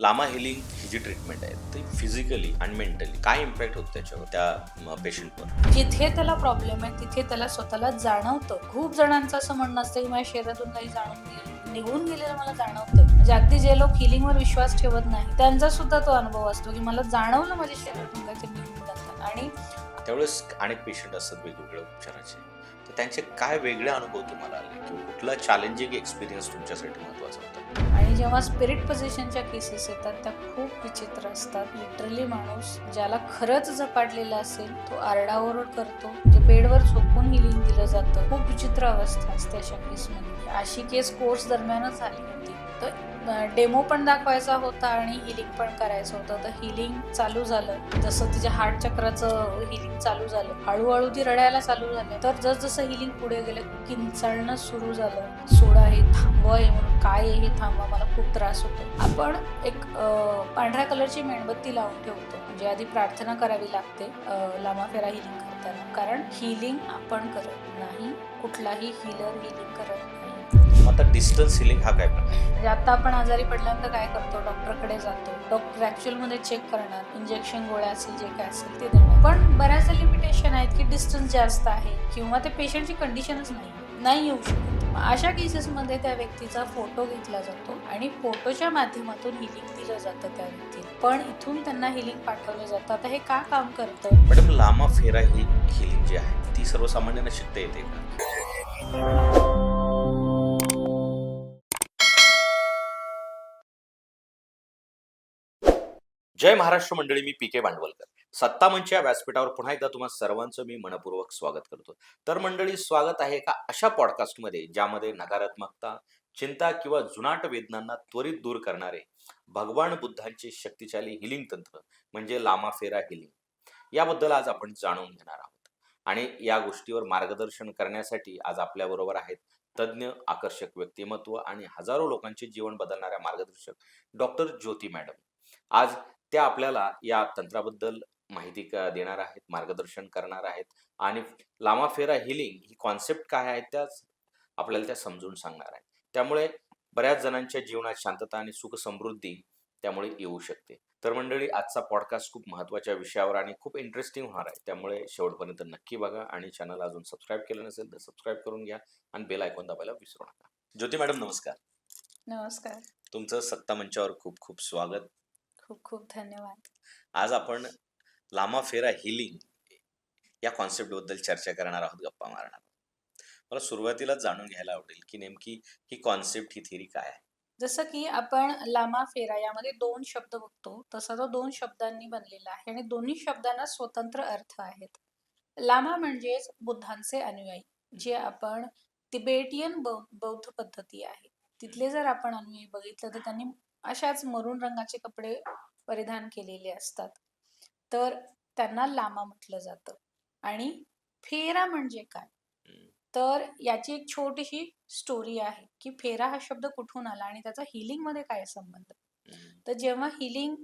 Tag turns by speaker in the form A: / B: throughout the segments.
A: Llama healing ही जी treatment आहे ती physically आणि मेंटली काय इम्पॅक्ट होतो त्याच्यावर त्या पेशंटवर?
B: जिथे त्याला प्रॉब्लेम आहे तिथे त्याला स्वतःला जाणवतं. खूप जणांचं असं म्हणणं असतं की माझ्या शरीरातून काही निघून गेलेलं मला जाणवतंय. म्हणजे अगदी जे लोक हिलिंगवर विश्वास ठेवत नाही त्यांचा सुद्धा तो अनुभव असतो की मला जाणवलं माझ्या शरीरातून काहीतरी निघून जातं. आणि
A: त्यावेळेस अनेक पेशंट असतात वेगवेगळ्या उपचाराचे, तर त्यांचे काय वेगळे अनुभव तुम्हाला आले किंवा कुठला चॅलेंजिंग एक्सपिरियन्स तुमच्यासाठी महत्वाचा होता?
B: आणि जेव्हा स्पिरिट पोझिशनच्या केसेस येतात त्या खूप विचित्र असतात. लिटरली माणूस ज्याला खरंच झपाटलेला असेल तो आरडाओरड करतो. जे बेडवर झोपून हिलिंग दिलं जातं. खूप विचित्र अवस्था असते अशा केसमध्ये. अशी केस कोर्स दरम्यानच झाली होती. तर डेमो पण दाखवायचा होता आणि हिलिंग पण करायचं होतं. तर हिलिंग चालू झालं, जसं तिच्या हार्ट चक्राचं हिलिंग चालू झालं, हळूहळू ती रडायला चालू झालं. तर जसं हिलिंग पुढे गेलं किंचाळणं सुरू झालं. सोडा हे, थांबवा हे, म्हणून काय हे थांबवा, मला खूप त्रास होतो. आपण एक पांढऱ्या कलरची मेणबत्ती लावून ठेवतो. म्हणजे आधी प्रार्थना करावी लागते लामा फेरा हिलिंग करताना, कारण हिलिंग आपण करत नाही, कुठलाही हिलर हिलिंग करत नाही.
A: आता डिस्टन्स हिलिंग हा काय प्रकार?
B: म्हणजे आता आपण आजारी पडल्यानंतर काय करतो, डॉक्टरकडे जातो. डॉक्टर ऍक्च्युअल मध्ये चेक करणार, इंजेक्शन गोळ्या असेल जे काय असेल ते देणार. पण बऱ्याचदा लिमिटेशन आहेत की डिस्टन्स जास्त आहे किंवा ते पेशंटची कंडिशनच नाही येऊ शकत. अशा केसेसमध्ये त्या व्यक्तीचा फोटो घेतला जातो आणि फोटोच्या माध्यमातून हिलिंग दिलं जातं त्या व्यक्तीला. पण इथून त्यांना हिलिंग पाठवलं जातं. आता हे का काम करतं?
A: मॅडम, लामा फेरा ही हिलिंग जी आहे ती सर्वसामान्यांना शिकता येते का? जय महाराष्ट्र मंडळी, मी पी.के. भांडवलकर. सत्ता मंच या व्यासपीठावर पुन्हा एकदा तुम्हा सर्वांचं मी मनपूर्वक स्वागत करतो. तर मंडळी, स्वागत आहे एका अशा पॉडकास्टमध्ये ज्यामध्ये नकारात्मकता, चिंता किंवा जुनाट वेदनांना त्वरित दूर करणारे भगवान बुद्धांचे शक्तिशाली हिलिंग तंत्र म्हणजे लामा फेरा हिलिंग याबद्दल आज आपण जाणून घेणार आहोत. आणि या गोष्टीवर मार्गदर्शन करण्यासाठी आज आपल्याबरोबर आहेत तज्ज्ञ, आकर्षक व्यक्तिमत्व आणि हजारो लोकांचे जीवन बदलणाऱ्या मार्गदर्शक डॉक्टर ज्योती मॅडम. आज त्या आपल्याला या तंत्राबद्दल माहिती देणार आहेत, मार्गदर्शन करणार आहेत आणि लामा फेरा हिलिंग ही कॉन्सेप्ट काय आहे त्याच आपल्याला त्या समजून सांगणार आहेत. त्यामुळे बऱ्याच जणांच्या जीवनात शांतता आणि सुख समृद्धी त्यामुळे येऊ शकते. तर मंडळी, आजचा पॉडकास्ट खूप महत्त्वाच्या विषयावर आणि खूप इंटरेस्टिंग होणार आहे. त्यामुळे शेवटपर्यंत नक्की बघा आणि चॅनल अजून सबस्क्राईब केलं नसेल तर सबस्क्राईब करून घ्या आणि बेल आयकॉन दाबायला विसरू नका. ज्योती मॅडम, नमस्कार.
B: नमस्कार.
A: तुमचं सत्ता मंचावर खूप खूप स्वागत.
B: खूप खूप धन्यवाद.
A: आज आपण लामा फेरा हिलिंग या कॉन्सेप्ट बद्दल चर्चा करणार आहोत, गप्पा मारणार आहोत. मला सुरुवातीला जाणून घ्यायला आवडेल की नेमकी ही कॉन्सेप्ट, ही थिअरी काय आहे?
B: जसं की आपण लामा फेरा यामध्ये 2 शब्द बघतो, तसा तो 2 शब्दांनी बनलेला आहे आणि दोन्ही शब्दांना स्वतंत्र अर्थ आहेत. लामा म्हणजेच बुद्धांचे अनुयायी, जे आपण तिबेटियन बौद्ध पद्धती आहे. तिथले जर आपण अनुयायी बघितलं तर त्यांनी अशाच मरून रंगाचे कपडे परिधान केलेले असतात. तर त्यांना लामा म्हटलं जातं. आणि फेरा म्हणजे काय?
A: हम्म,
B: तर याची एक छोटीशी स्टोरी आहे, की फेरा हा शब्द कुठून आला आणि त्याचा मध्ये काय संबंध?
A: हम्म,
B: तर जेव्हा हिलिंग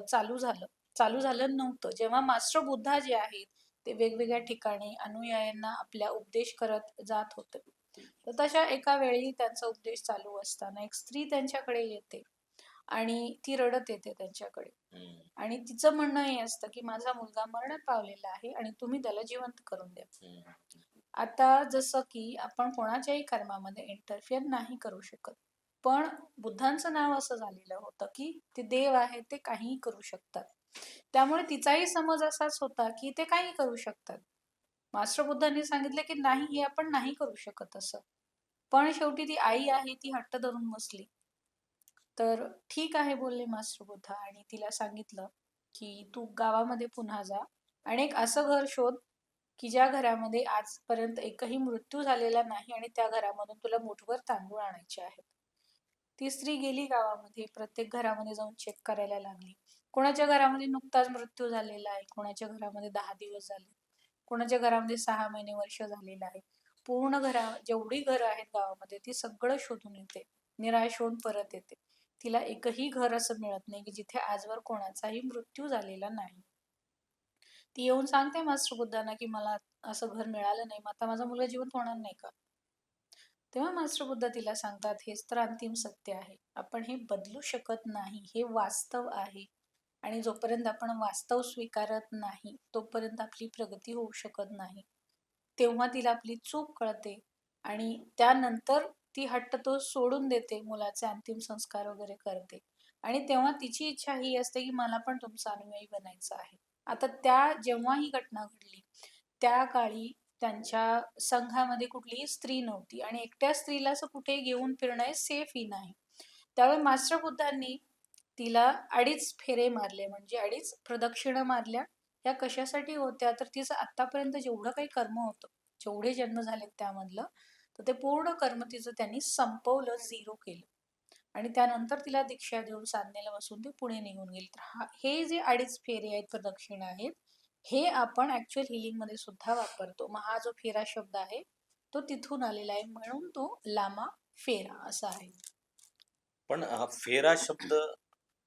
B: चालू झालं नव्हतं. जेव्हा मास्टर बुद्धा जे आहेत, ते वेगवेगळ्या ठिकाणी अनुयायांना आपल्या उपदेश करत जात होते. तर तशा एका वेळी त्यांचा उपदेश चालू असताना एक स्त्री त्यांच्याकडे येते आणि ती रडत येते त्यांच्याकडे.
A: हम्म,
B: आणि तिचं म्हणणं हे असतं, की माझा मुलगा मरण पावलेला आहे आणि तुम्ही त्याला जिवंत करून द्या.
A: हम्म,
B: आता जसं की आपण कोणाच्याही कर्मामध्ये इंटरफिअर नाही करू शकत. पण बुद्धांचं नाव असं झालेलं होतं, की ते देव आहेत, ते काहीही करू शकतात. त्यामुळे तिचाही समज असाच होता, की ते काहीही करू शकतात. मास्टर बुद्धांनी सांगितले, की नाही, हे आपण नाही करू शकत असं. पण शेवटी ती आई आहे, ती हट्ट धरून बसली. तर ठीक आहे बोलले मास्टर बुद्ध आणि तिला सांगितलं, की तू गावामध्ये पुन्हा जा आणि एक असं घर शोध, की ज्या घरामध्ये आजपर्यंत एकही मृत्यू झालेला नाही आणि त्या घरामधून तुला मुठभर तांदूळ आणायचे आहेत. ती स्त्री गेली गावामध्ये, प्रत्येक घरामध्ये जाऊन चेक करायला लागली. कोणाच्या घरामध्ये नुकताच मृत्यू झालेला आहे, कोणाच्या घरामध्ये 10 दिवस झाले, कोणाच्या घरामध्ये 6 महिने, वर्ष झालेलं आहे. पूर्ण जेवढी घरं आहेत गावामध्ये ती सगळं शोधून येते, निराश होऊन परत येते. तिला एकही घर असं मिळत नाही की जिथे आजवर कोणाचाही मृत्यू झालेला नाही. ती येऊन सांगते मास्टर बुद्धांना, की मला असं घर मिळालं नाही, मग आता माझा मुलगा जिवंत होणार नाही का? तेव्हा मास्टर बुद्ध तिला सांगतात, हेच तर अंतिम सत्य आहे. आपण हे बदलू शकत नाही. हे वास्तव आहे. आणि जोपर्यंत आपण वास्तव स्वीकारत नाही, तोपर्यंत आपली प्रगती होऊ शकत नाही. तेव्हा तिला आपली चूक कळते आणि त्यानंतर ती हट्ट तो सोडून देते, मुलाचे अंतिम संस्कार वगैरे करते. आणि तेव्हा तिची इच्छा ही असते, की मला पण तुमचा अनुयायी बनायचं आहे. आता जेव्हा ही घटना घडली, त्या काळी त्यांच्या संघामध्ये कुठलीही स्त्री नव्हती आणि एकट्या स्त्रीला असं कुठे घेऊन फिरणं हे सेफही नाही. त्यावेळी मास्टर बुद्धांनी तिला 2.5 फेरे मारले, म्हणजे 2.5 प्रदक्षिणा मारल्या. त्या कशासाठी होत्या, तर तिचं आत्तापर्यंत जेवढं काही कर्म होतं, जेवढे जन्म झालेत त्यामधलं, तर ते पूर्ण कर्म तिचं त्यांनी संपवलं, झिरो केलं. आणि त्यानंतर तिला दीक्षा देऊन साधनेला बसून ती पुढे निघून गेली. तर हे जे 2.5 फेरे आहेत, प्रदक्षिणा आहेत, हे आपण ॲक्चुअल हीलिंगमध्ये सुद्धा वापरतो. मग हा जो फेरा शब्द आहे, तो तिथून आलेला आहे, म्हणून तो लामा फेरा असा आहे.
A: पण हा फेरा शब्द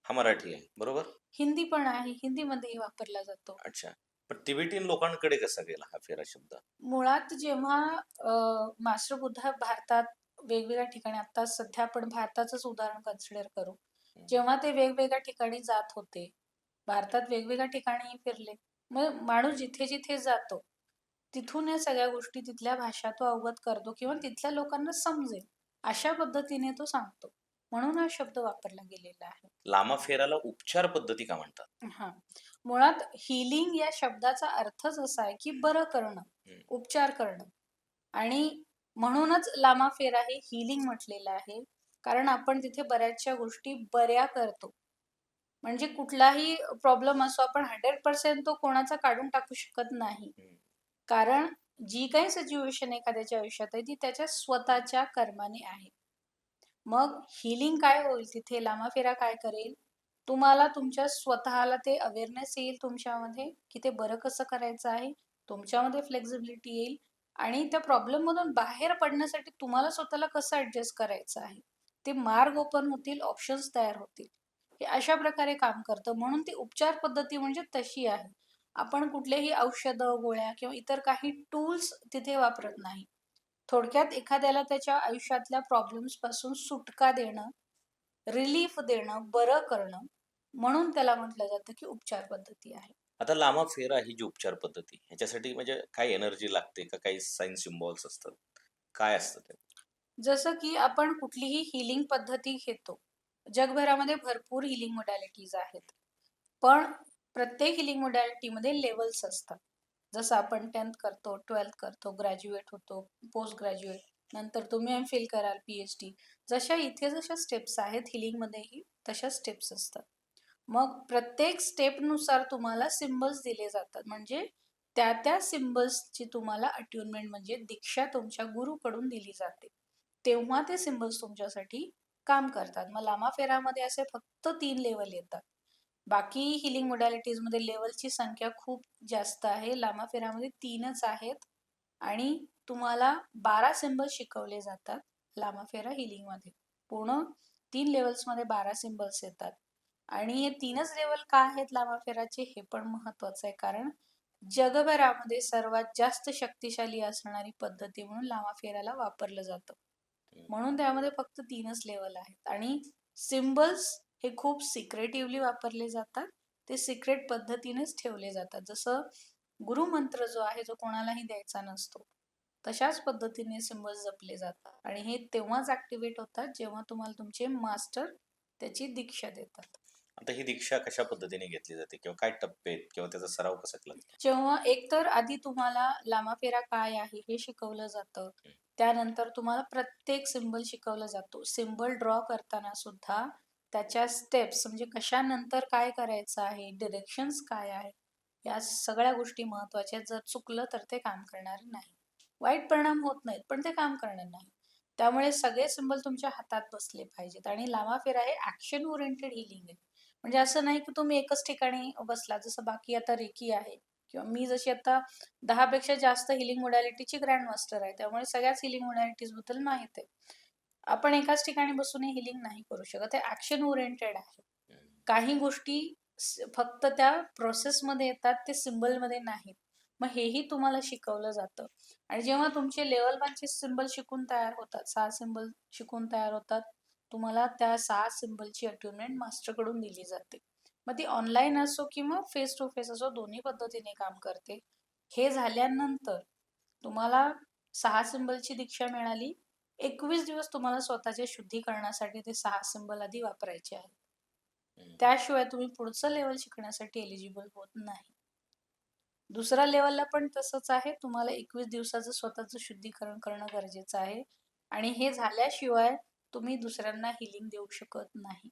A: हा मराठी आहे, बरोबर?
B: हिंदी पण आहे, हिंदीमध्येही वापरला जातो.
A: अच्छा. पण तिबेटियन लोकांकडे कसा गेला हा फेरा शब्द?
B: मुळात जेव्हा मास्टर बुद्ध भारतात वेगवेगळ्या ठिकाणी, आता सध्या आपण भारताचंच उदाहरण कन्सिडर करू.
A: हं.
B: जेव्हा ते वेगवेगळ्या ठिकाणी जात होते, भारतात वेगवेगळ्या ठिकाणी फिरले. मग माणूस जिथे जिथे जातो, तिथून या सगळ्या गोष्टी, तिथल्या भाषा तो अवगत करतो किंवा तिथल्या लोकांना समजेल, अशा पद्धतीने तो सांगतो. म्हणून हा शब्द वापरला गेलेला आहे.
A: लामा फेराला उपचार पद्धती का म्हणतात?
B: हां. मुळात हीलिंग या शब्दाचा अर्थच असा आहे, की बरं करणं,
A: हं.
B: उपचार करणं. आणि म्हणूनच लामा फेरा हे हीलिंग म्हटलेलं आहे. कारण आपण तिथे बऱ्याचशा गोष्टी बऱ्या करतो. म्हणजे कुठलाही प्रॉब्लेम असो, आपण 100% तो कोणाचा काढून टाकू शकत नाही.
A: हं.
B: कारण जी काही सिच्युएशन एखाद्याच्या आयुष्यात आहे, ती त्याच्या स्वतःच्या कर्माने आहे. मग हीलिंग काय होईल तिथे, लामाफेरा काय करेल? तुम्हाला तुमच्या स्वतःला ते अवेअरनेस येईल तुमच्यामध्ये, की ते बरं कसं करायचं आहे. तुमच्यामध्ये फ्लेक्सिबिलिटी येईल आणि त्या प्रॉब्लेममधून बाहेर पडण्यासाठी तुम्हाला स्वतःला कसं ॲडजस्ट करायचं आहे. ते मार्ग ओपन होतील, ऑप्शन्स तयार होतील. हे अशा प्रकारे काम करतं. म्हणून ती उपचार पद्धती म्हणजे तशी आहे. आपण कुठलेही औषधं, गोळ्या किंवा इतर काही टूल्स तिथे वापरत नाही. थोडक्यात एखाद्याला त्याच्या आयुष्यातल्या प्रॉब्लेम्स पासून सुटका देणं, रिलीफ देणं, बरं करणं, म्हणून त्याला म्हटलं जातं की उपचार पद्धती आहे.
A: आता लामा फेरा ही जी उपचार पद्धती ह्याच्यासाठी म्हणजे काय एनर्जी लागते का काही साइन सिम्बॉल्स असतात? काय असतं ते?
B: जसं की आपण कुठलीही हीलिंग पद्धती घेतो. जगभरामध्ये भरपूर हीलिंग मोडॅलिटीज आहेत. पण प्रत्येक हीलिंग मोडॅलिटीमध्ये लेव्हल्स असतात. जसं आपण 10th करतो, 12th करतो, ग्रॅज्युएट होतो, पोस्ट ग्रॅज्युएट, नंतर तुम्ही एम-फिल कराल, पी-एच-डी. जशा स्टेप्स आहेत हीलिंगमध्येही, तशा स्टेप्स असतात. मग प्रत्येक स्टेपनुसार तुम्हाला सिम्बल्स दिले जातात. म्हणजे त्या सिम्बल्सची तुम्हाला अट्युनमेंट म्हणजे दीक्षा तुमच्या गुरुकडून दिली जाते. तेव्हा ते सिम्बल्स तुमच्यासाठी काम करतात. मग लामा फेरामध्ये असे फक्त 3 लेव्हल येतात. बाकी हीलिंग मोडॅलिटीजमध्ये लेव्हलची संख्या खूप जास्त आहे. लामा फेरामध्ये 3च आहेत आणि तुम्हाला 12 सिम्बल्स शिकवले जातात लामा फेरा हीलिंगमध्ये. पूर्ण 3 लेव्हल्समध्ये 12 सिम्बल्स येतात. आणि हे 3च लेव्हल का आहेत लामा फेराचे, हे पण महत्वाचं आहे. कारण जगभरामध्ये सर्वात जास्त शक्तिशाली असणारी पद्धती म्हणून लामा फेराला वापरलं जातं.
A: हं.
B: म्हणून त्यामध्ये फक्त 3च लेव्हल आहेत आणि सिम्बल्स हे खूप सिक्रेटिव्हली वापरले जातात. ते सिक्रेट पद्धतीनेच ठेवले जातात. जसं गुरुमंत्र जो आहे, जो कोणालाही द्यायचा नसतो. तशाच पद्धतीने सिम्बल्स जपले जातात आणि हे तेव्हाच ॲक्टिव्हेट होतात, जेव्हा तुम्हाला तुमचे मास्टर त्याची दीक्षा देतात.
A: आता ही दीक्षा कशा पद्धतीने घेतली जाते किंवा काय टप्पे आहेत किंवा त्याचा सराव कसा केला जातो?
B: जेव्हा एकतर आधी तुम्हाला लामाफेरा काय आहे हे शिकवलं जातं.
A: हं.
B: त्यानंतर तुम्हाला प्रत्येक सिम्बल शिकवला जातो. सिम्बल ड्रॉ करताना सुद्धा त्याच्या स्टेप्स, म्हणजे कशानंतर काय करायचं आहे, डिरेक्शन्स काय आहे, या सगळ्या गोष्टी महत्त्वाच्या आहेत. जर चुकलं तर ते काम करणार नाही. वाईट परिणाम होत नाहीत, पण ते काम करणार नाही. त्यामुळे सगळे सिम्बल तुमच्या हातात बसले पाहिजेत आणि लामाफेरा हे ॲक्शन ओरिएंटेड हीलिंग आहे. म्हणजे असं नाही की तुम्ही एकच ठिकाणी बसला, जसं बाकी आता रेकी आहे किंवा मी जशी आता 10 पेक्षा जास्त हीलिंग मोडॅलिटीची ग्रँड मास्टर आहे. त्यामुळे सगळ्याच हीलिंग मोडॅलिटीजबद्दल माहीत आहे. आपण एकाच ठिकाणी बसून हीलिंग नाही करू शकत. हे ॲक्शन ओरिएंटेड आहे. काही गोष्टी फक्त त्या प्रोसेसमध्ये येतात, ते सिम्बलमध्ये नाहीत. मग हेही तुम्हाला शिकवलं जातं. आणि जेव्हा तुमचे लेव्हल 1चे सिम्बल शिकून तयार होतात, 6 सिम्बल शिकून तयार होतात, तुम्हाला त्या 6 सिम्बलची अट्युनमेंट मास्टरकडून दिली जाते. मग ती ऑनलाईन असो किंवा फेस टू फेस असो, दोन्ही पद्धतीने काम करते. हे झाल्यानंतर तुम्हाला 6 सिम्बलची दीक्षा मिळाली. 21 दिवस तुम्हाला स्वतःच्या शुद्धीकरणासाठी ते 6 सिम्बल आधी वापरायचे आहेत.
A: हम्म.
B: त्याशिवाय तुम्ही पुढचं लेव्हल शिकण्यासाठी एलिजिबल होत नाही. दुसऱ्या लेव्हलला पण तसंच आहे. तुम्हाला 21 दिवसाचं स्वतःचं शुद्धीकरण करणं गरजेचं आहे आणि हे झाल्याशिवाय तुम्ही दुसऱ्यांना हिलिंग देऊ शकत नाही.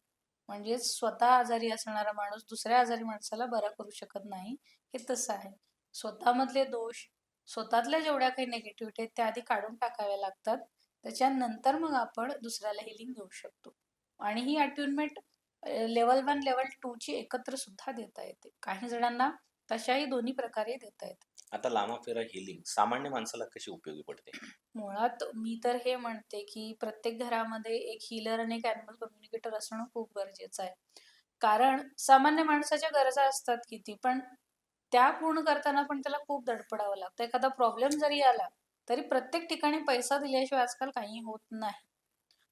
B: म्हणजेच स्वतः आजारी असणारा माणूस दुसऱ्या आजारी माणसाला बरा करू शकत नाही. हे तसं आहे. स्वतःमधले दोष, स्वतःतल्या जेवढ्या काही निगेटिव्हिटी आहेत त्या आधी काढून टाकाव्या लागतात. त्याच्यानंतर मग आपण दुसऱ्याला हिलिंग देऊ शकतो. आणि ही अट्युनमेंट लेव्हल 1, लेव्हल 2 ची एकत्र सुद्धा देता येते. काही जणांना तशाही दोन्ही प्रकारे देता येते.
A: आता लामाफेरा हिलिंग सामान्य माणसाला कशी उपयोगी पडते?
B: मुळात मी तर हे म्हणते, की प्रत्येक घरामध्ये एक हीलर आणि एक ॲनिमल कम्युनिकेटर असणं खूप गरजेचं आहे. कारण सामान्य माणसाच्या गरजा असतात किती, पण त्या पूर्ण करताना पण त्याला खूप धडपडावं लागतं. एखादा प्रॉब्लेम जरी आला, तरी प्रत्येक ठिकाणी पैसा दिल्याशिवाय आजकाल काही होत नाही.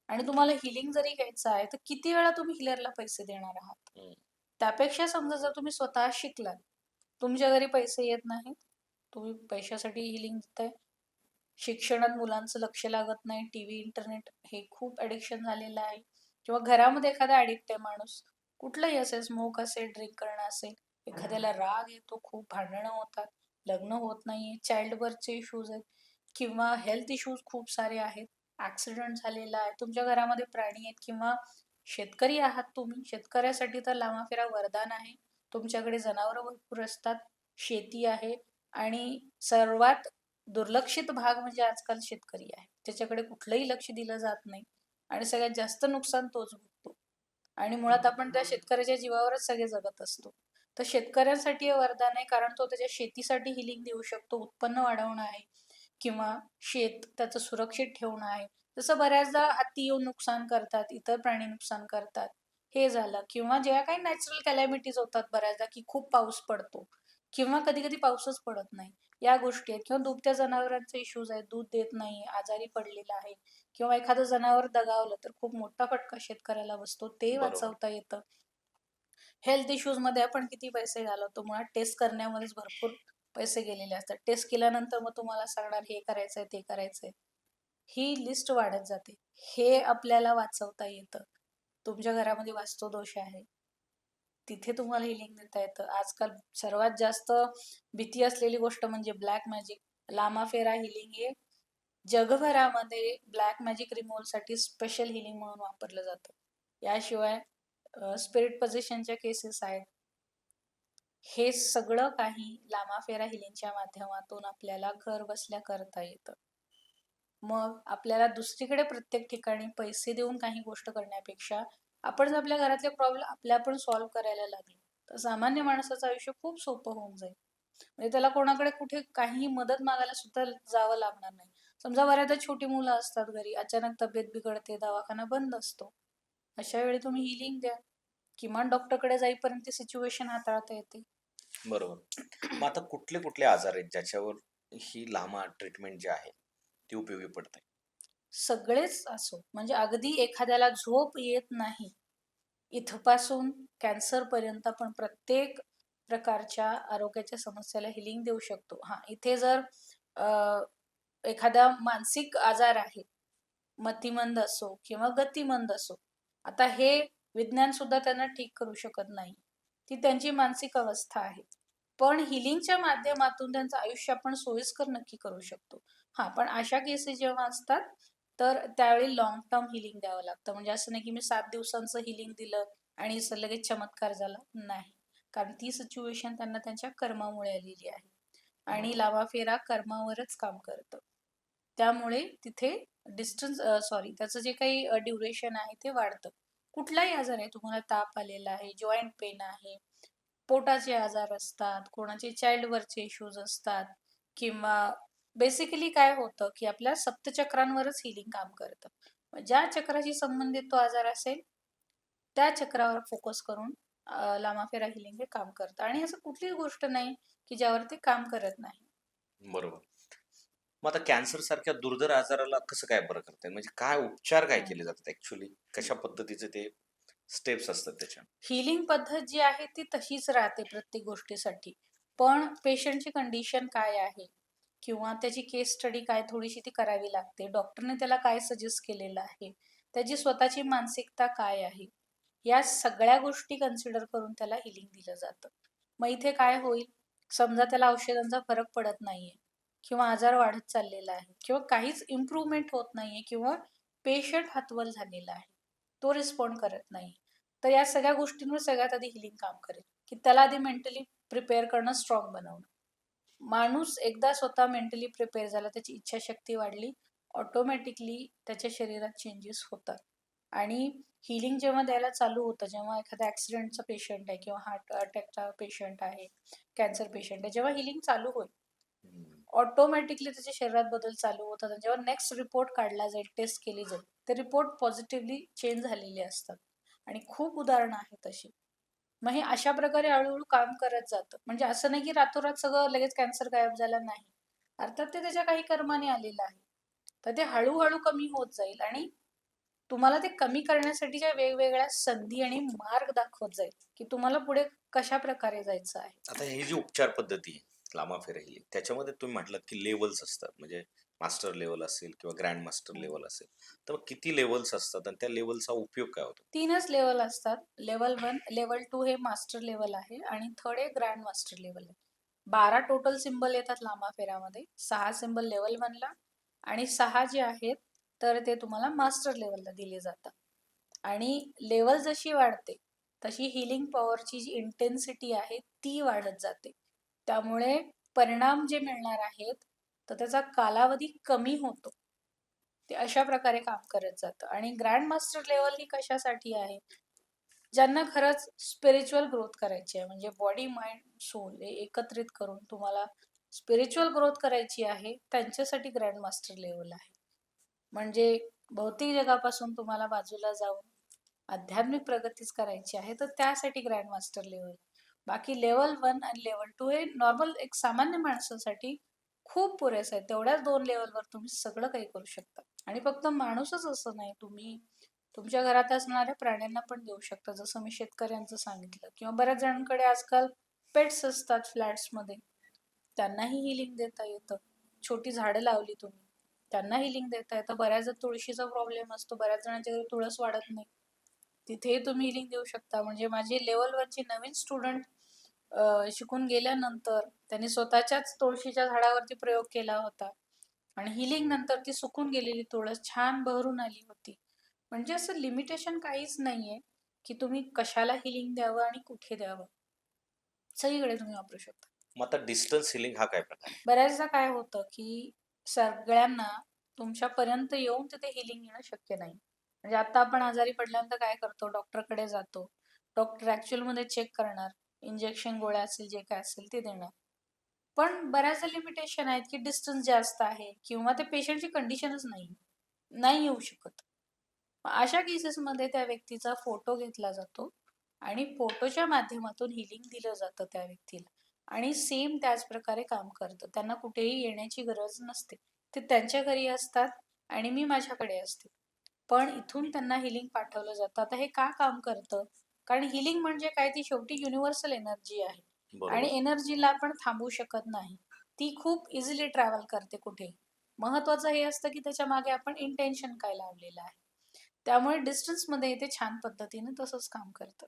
B: आणि तुम्हाला हिलिंग जरी घ्यायचं आहे, तर किती वेळा तुम्ही हीलरला पैसे देणार आहात?
A: हम्म.
B: त्यापेक्षा समजा जर तुम्ही स्वतः शिकलात, तुमच्या घरी पैसे येत नाहीत, तुम्ही पैशासाठी हिलिंग देताय, शिक्षणात मुलांचं लक्ष लागत नाही, टीव्ही, इंटरनेट हे खूप ॲडिक्शन झालेलं आहे किंवा घरामध्ये एखादा ॲडिक्ट आहे माणूस, कुठलंही असेल, स्मोक असेल, ड्रिंक करणं असेल, एखाद्याला राग येतो, खूप भांडणं होतात, लग्न होत नाहीये, चाइल्ड बर्थचे इश्यूज आहेत किंवा हेल्थ इश्यूज खूप सारे आहेत, ॲक्सिडेंट झालेला आहे, तुमच्या घरामध्ये प्राणी आहेत किंवा शेतकरी आहात तुम्ही, शेतकऱ्यासाठी तर लामाफेरा वरदान आहे. तुमच्याकडे जनावरं भरपूर असतात, शेती आहे आणि सर्वात दुर्लक्षित भाग म्हणजे आजकाल शेतकरी आहे. त्याच्याकडे कुठलंही लक्ष दिलं जात नाही आणि सगळ्यात जास्त नुकसान तोच भोगतो. आणि मुळात आपण त्या शेतकऱ्याच्या जीवावरच सगळे जगत असतो. तर शेतकऱ्यांसाठी हे वरदान आहे कारण तो त्याच्या शेतीसाठी हिलिंग देऊ शकतो, उत्पन्न वाढवणं आहे किंवा शेत त्याचं सुरक्षित ठेवणं आहे. जसं बऱ्याचदा हत्ती येऊन नुकसान करतात, इतर प्राणी नुकसान करतात. हे झालं किंवा ज्या काही नॅचरल कॅलॅमिटीज होतात बऱ्याचदा, की खूप पाऊस पडतो किंवा कधी-कधी पाऊसच पडत नाही. या गोष्टी आहेत किंवा दुभत्या जनावरांचे इश्यूज आहेत, दूध देत नाही, आजारी पडलेलं आहे किंवा एखादं जनावर दगावलं तर खूप मोठा फटका शेतकऱ्याला बसतो, ते
A: बरोबर.
B: वाचवता येतं. हेल्थ इश्यूजमध्ये आपण किती पैसे घालवतो, मुळात टेस्ट करण्यामध्येच भरपूर पैसे गेलेले असतात. टेस्ट केल्यानंतर मग तुम्हाला सांगणार हे करायचंय, ते करायचंय. ही लिस्ट वाढत जाते. हे आपल्याला वाचवता येतं. तुमच्या घरामध्ये वास्तुदोष आहे. तिथे तुम्हाला हिलिंग देता येतं. आजकाल सर्वात जास्त भीती असलेली गोष्ट म्हणजे ब्लॅक मॅजिक. लामाफेरा हिलिंग हे जगभरामध्ये ब्लॅक मॅजिक रिमूव्हलसाठी स्पेशल हिलिंग म्हणून वापरलं जातं. याशिवाय स्पिरिट पोझेशनच्या केसेस आहेत. हे सगळं काही लामाफेरा हिलिंगच्या माध्यमातून आपल्याला घर बसल्या करता येतं. मग आपल्याला दुसरीकडे प्रत्येक ठिकाणी पैसे देऊन काही गोष्ट करण्यापेक्षा आपण जर आपल्या घरातले प्रॉब्लेम आपल्या आपण सॉल्व्ह करायला लागलो, तर सामान्य माणसाचं आयुष्य खूप सोपं होऊन जाईल. म्हणजे त्याला कोणाकडे कुठे काहीही मदत मागायला सुद्धा जावं लागणार नाही. समजा बऱ्याचदा छोटी मुलं असतात घरी, अचानक तब्येत बिघडते, दवाखाना बंद असतो. अशा वेळी तुम्ही हिलिंग द्या. किमान डॉक्टरकडे जाईपर्यंत ती सिच्युएशन हाताळता येते.
A: बरोबर. मग आता कुठले कुठले आजार आहेत ज्याच्यावर ही लामा ट्रीटमेंट जी आहे ती उपयोगी पडते?
B: सगळेच असो, म्हणजे अगदी एखाद्याला झोप येत नाही, इथपासून कॅन्सरपर्यंत आपण प्रत्येक प्रकारच्या आरोग्याच्या समस्याला हिलिंग देऊ शकतो. हां, इथे जर अ, एखादा मानसिक आजार आहे, मतिमंद असो किंवा गतिमंद असो. आता हे विज्ञान सुद्धा त्यांना ठीक करू शकत नाही. ती त्यांची मानसिक अवस्था आहे. पण हिलिंगच्या माध्यमातून त्यांचं आयुष्य आपण सोयीस्कर नक्की करू शकतो. हां, पण अशा केसेस जेव्हा असतात, तर त्यावेळी लाँग टर्म हिलिंग द्यावं लागतं. म्हणजे असं नाही की मी 7 दिवसांचं हिलिंग दिलं आणि लगेच चमत्कार झाला. नाही. कारण ती सिच्युएशन त्यांना त्यांच्या कर्मामुळे आलेली आहे. आणि
A: बरोबर.
B: लावाफेरा कर्मावरच काम करतं. त्यामुळे तिथे त्याचं जे काही ड्युरेशन आहे ते वाढतं. कुठलाही आजार आहे, तुम्हाला ताप आलेला आहे, जॉइंट पेन आहे, पोटाचे आजार असतात, कोणाचे चाइल्ड बर्थचे इश्यूज असतात किंवा बेसिकली काय होतं, की आपल्या सप्तचक्रांवरच हिलिंग काम करतं. मग ज्या चक्राशी संबंधित तो आजार असेल, त्या चक्रावर फोकस करून लामाफेरा हिलिंग हे काम करतं आणि असं कुठलीच गोष्ट नाही, की ज्यावर ते काम करत नाही.
A: बरोबर. मग आता कॅन्सर सारख्या दुर्धर आजाराला कसं काय बरं करता येईल? म्हणजे काय उपचार काय केले जातात ऍक्च्युअली? कशा पद्धतीचे ते स्टेप्स असतात त्याच्या?
B: हिलिंग पद्धत जी आहे ती तशीच राहते प्रत्येक गोष्टीसाठी. पण पेशंटची कंडिशन काय आहे किंवा त्याची केस स्टडी काय थोडीशी ती करावी लागते. डॉक्टरने त्याला काय सजेस्ट केलेलं आहे, त्याची स्वतःची मानसिकता काय आहे, या सगळ्या गोष्टी कन्सिडर करून त्याला हिलिंग दिलं जातं. मग इथे काय होईल, समजा त्याला औषधांचा फरक पडत नाहीये किंवा आजार वाढत चाललेला आहे किंवा काहीच इम्प्रूव्हमेंट होत नाहीये किंवा पेशंट हतबल झालेला आहे, तो रिस्पॉन्ड करत नाही. तर या सगळ्या गोष्टींवर सगळ्यात आधी हिलिंग काम करेल, की त्याला आधी मेंटली प्रिपेअर करणं, स्ट्रॉंग बनवणं. माणूस एकदा स्वतः मेंटली प्रिपेअर झाला, त्याची इच्छाशक्ती वाढली, ऑटोमॅटिकली त्याच्या शरीरात चेंजेस होतात. आणि हिलिंग जेव्हा द्यायला चालू होतं, जेव्हा एखादा ॲक्सिडेंटचा पेशंट आहे किंवा हार्ट अटॅकचा पेशंट आहे, कॅन्सर पेशंट आहे, जेव्हा हिलिंग चालू होईल,
A: हम्म.
B: ऑटोमॅटिकली त्याच्या शरीरात बदल चालू होतात आणि जेव्हा नेक्स्ट रिपोर्ट काढला जाईल, टेस्ट केली जाईल, ते रिपोर्ट पॉझिटिव्हली चेंज झालेले असतात. आणि खूप उदाहरणं आहेत तशी. मग हे अशा प्रकारे हळूहळू काम करत जातं. म्हणजे असं नाही की रातोरात सगळं लगेच कॅन्सर गायब झाला, नाही. अर्थात ते त्याच्या काही कर्माने आलेलं आहे. तर ते हळूहळू कमी होत जाईल आणि तुम्हाला ते कमी करण्यासाठीच्या वेगवेगळ्या संधी आणि मार्ग दाखवत जाईल, की तुम्हाला पुढे कशा प्रकारे जायचं आहे.
A: आता ही जी उपचार पद्धती आहे, लामाफेरा ही, त्याच्यामध्ये तुम्ही म्हटलात की लेवल्स असतात. म्हणजे मास्टर लेवल असेल किंवा ग्रँड मास्टर
B: हं.
A: लेवल असेल. तर मग किती लेवल्स असतात आणि त्या लेवलचा उपयोग काय होतो?
B: 3च लेव्हल असतात. लेव्हल 1, लेव्हल 2 हे मास्टर लेव्हल आहे आणि थर्ड हे ग्रँड मास्टर लेव्हल आहे. 12 टोटल सिम्बल येतात लामाफेरामध्ये. 6 सिम्बल लेव्हल 1 ला आणि 6 जे आहेत तर ते तुम्हाला मास्टर लेव्हलला दिले जातात. आणि लेव्हल जशी वाढते तशी हिलिंग पॉवरची जी इंटेन्सिटी आहे ती वाढत जाते. त्यामुळे परिणाम जे मिळणार आहेत तर त्याचा कालावधी कमी होतो. ते अशा प्रकारे काम करत जातं. आणि ग्रँड मास्टर लेव्हल ही कशासाठी आहे, ज्यांना खरंच स्पिरिच्युअल ग्रोथ करायची आहे, म्हणजे बॉडी माइंड सोल हे एकत्रित करून तुम्हाला स्पिरिच्युअल ग्रोथ करायची आहे, त्यांच्यासाठी ग्रँड मास्टर लेव्हल आहे. म्हणजे भौतिक जगापासून तुम्हाला बाजूला जाऊन आध्यात्मिक प्रगतीच करायची आहे, तर त्यासाठी ग्रँड मास्टर लेव्हल. बाकी लेव्हल 1 आणि लेव्हल 2 हे नॉर्मल एक सामान्य माणसासाठी खूप पुरेसं आहे. तेवढ्याच 2 लेव्हलवर तुम्ही सगळं काही करू शकता. आणि फक्त माणूसच असं नाही, तुम्ही तुमच्या घरात असणाऱ्या प्राण्यांना पण देऊ शकता. जसं मी शेतकऱ्यांचं सांगितलं किंवा बऱ्याच जणांकडे आजकाल पेट्स असतात फ्लॅट्समध्ये. त्यांनाही हिलिंग देता येतं. छोटी झाडं लावली तुम्ही, त्यांना हिलिंग देता येतं. बऱ्याचदा तुळशीचा प्रॉब्लेम असतो. बऱ्याच जणांच्या घरी तुळस वाढत नाही. तिथेही तुम्ही हिलिंग देऊ शकता. म्हणजे माझे लेव्हल 1 चे नवीन स्टुडंट शिकून गेल्यानंतर त्यांनी स्वतःच्याच तुळशीच्या झाडावरती प्रयोग केला होता आणि हिलिंग नंतर ती सुकून गेलेली तुळस छान बहरून आली होती. म्हणजे असं लिमिटेशन काहीच नाहीये, की तुम्ही कशाला हिलिंग द्यावं आणि कुठे द्यावं. सगळीकडे तुम्ही वापरू शकता.
A: मग आता डिस्टन्स हिलिंग हा काय प्रकार आहे?
B: बऱ्याचदा काय होतं, की सगळ्यांना तुमच्यापर्यंत येऊन तिथे हिलिंग येणं शक्य नाही. म्हणजे आता आपण आजारी पडल्यानंतर काय करतो, डॉक्टरकडे जातो. डॉक्टर ॲक्चुअलमध्ये चेक करणार, इंजेक्शन, गोळ्या असेल, जे काय असेल ते देणार. पण बऱ्याचदा लिमिटेशन आहेत, की डिस्टन्स जास्त आहे किंवा त्या पेशंटची कंडिशनच नाही. नाही येऊ शकत. मग अशा केसेसमध्ये त्या व्यक्तीचा फोटो घेतला जातो आणि फोटोच्या माध्यमातून हिलिंग दिलं जातं त्या व्यक्तीला. आणि सेम त्याच प्रकारे काम करतं. त्यांना कुठेही येण्याची गरज नसते. ते त्यांच्या घरी असतात आणि मी माझ्याकडे असते. पण इथून त्यांना हिलिंग पाठवलं जातं. आता हे का काम करतं? कारण हिलिंग म्हणजे काय, ती शेवटी युनिव्हर्सल एनर्जी आहे. आणि
A: बरोबर.
B: एनर्जीला आपण थांबवू शकत नाही. ती खूप इझिली ट्रॅव्हल करते कुठेही. महत्वाचं हे असतं, की त्याच्या मागे आपण इंटेन्शन काय लावलेलं आहे. त्यामुळे डिस्टन्समध्ये ते छान पद्धतीने तसंच काम करतं.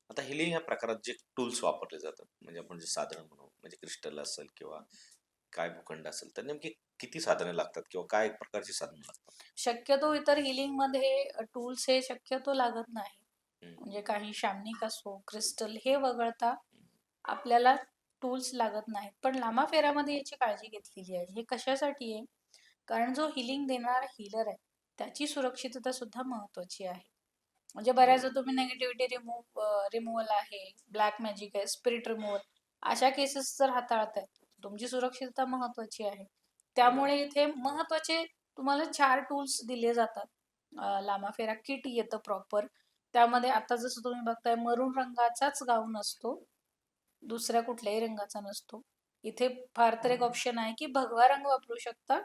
A: आता हिलिंग ह्या प्रकारात जे टूल्स वापरले जातात, म्हणजे आपण जे साधनं म्हणू, म्हणजे क्रिस्टल असेल किंवा काय भूखंड असेल, तर नेमकी किती साधने लागतात किंवा काय प्रकारची साधनं लागतात?
B: शक्यतो इतर हिलिंगमध्ये टूल्स हे शक्यतो लागत नाही.
A: हम्म,
B: म्हणजे काही शामनिक असो, क्रिस्टल हे वगळता
A: हम्म.
B: आपल्याला टूल्स लागत नाहीत. पण लामाफेरामध्ये याची काळजी घेतलेली आहे. हे कशासाठी आहे? कारण जो हिलिंग देणारा हीलर आहे, त्याची सुरक्षितता सुद्धा महत्त्वाची आहे. म्हणजे बऱ्याचदा
A: बरोबर.
B: तुम्ही निगेटिव्हिटी रिमूव्हल आहे, ब्लॅक मॅजिक आहे, स्पिरिट रिमूव्हल अशा केसेस जर हाताळताय, तुमची सुरक्षितता महत्त्वाची आहे.
A: बरोबर.
B: त्यामुळे इथे महत्त्वाचे तुम्हाला 4 टूल्स दिले जातात. लामाफेरा किट येतं प्रॉपर. त्यामध्ये आता जसं तुम्ही बघताय मरून रंगाचाच गाऊन असतो. दुसऱ्या कुठल्याही रंगाचा नसतो. इथे फार तर एक ऑप्शन आहे की भगवा रंग वापरू शकता,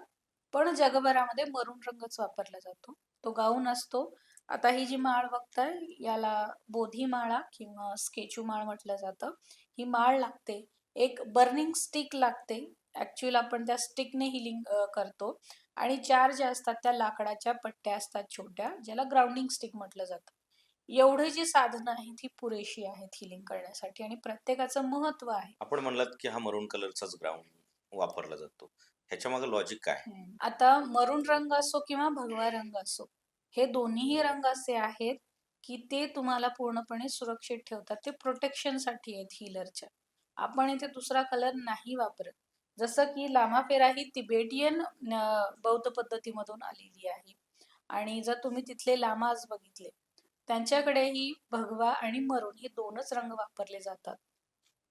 B: पण जगभरामध्ये मरून रंगच वापरला जातो. तो गाऊन असतो. आता ही जी माळ बघताय याला बोधी माळा किंवा स्केचू माळ म्हटलं जातं. ही माळ लागते. एक बर्निंग स्टिक लागते. ॲक्चुअल आपण त्या स्टिकने हिलिंग करतो आणि 4 ज्या असतात त्या लाकडाच्या पट्ट्या असतात छोट्या, ज्याला ग्राउंडिंग स्टिक म्हटलं जातं. एवढी जी साधनं आहेत ही पुरेशी आहेत हिलिंग करण्यासाठी आणि प्रत्येकाचं महत्त्व आहे.
A: आपण म्हणलात की हा मरून कलरचाच ग्राउंड वापरला जातो. ह्याच्या मागे लॉजिक काय आहे?
B: आता मरून रंग असो किंवा भगवा रंग असो, हे दोन्हीही रंग असे आहेत, की ते तुम्हाला पूर्णपणे सुरक्षित ठेवतात. ते प्रोटेक्शनसाठी आहेत हीलरच्या. आपण इथे दुसरा कलर नाही वापरत. जसं की लामाफेरा ही तिबेटियन बौद्ध पद्धतीमधून आलेली आहे आणि जर तुम्ही तिथले लामाज बघितले, त्यांच्याकडेही भगवा आणि मरून हे 2च रंग वापरले जातात.